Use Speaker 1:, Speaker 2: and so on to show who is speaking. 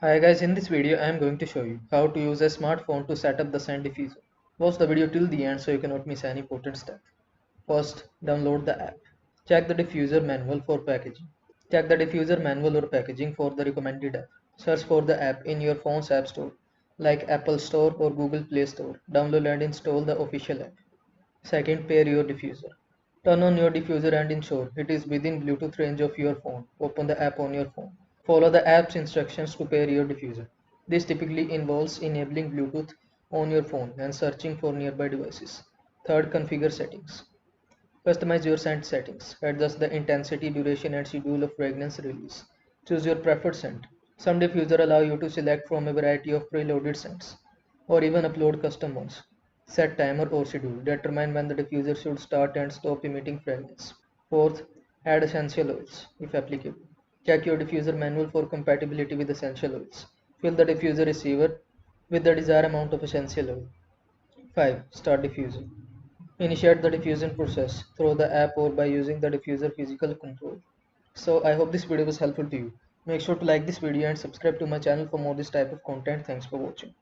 Speaker 1: Hi guys, in this video I am going to show you how to use a smartphone to set up the scent diffuser. Watch the video till the end so you cannot miss any important step. First, download the app. Check the diffuser manual for packaging. Check the diffuser manual or packaging for the recommended app. Search for the app in your phone's app store like Apple Store or Google Play Store. Download and install the official app. Second, pair your diffuser. Turn on your diffuser and ensure it is within Bluetooth range of your phone. Open the app on your phone. Follow the app's instructions to pair your diffuser. This typically involves enabling Bluetooth on your phone and searching for nearby devices. Third, configure settings. Customize your scent settings. Adjust the intensity, duration, and schedule of fragrance release. Choose your preferred scent. Some diffuser allow you to select from a variety of preloaded scents, or even upload custom ones. Set timer or schedule. Determine when the diffuser should start and stop emitting fragrance. Fourth, add essential oils if applicable. Check your diffuser manual for compatibility with essential oils. Fill the diffuser receiver with the desired amount of essential oil. 5. Start diffuser. Initiate the diffusion process through the app or by using the diffuser physical control. So I hope this video was helpful to you. Make sure to like this video and subscribe to my channel for more this type of content. Thanks for watching.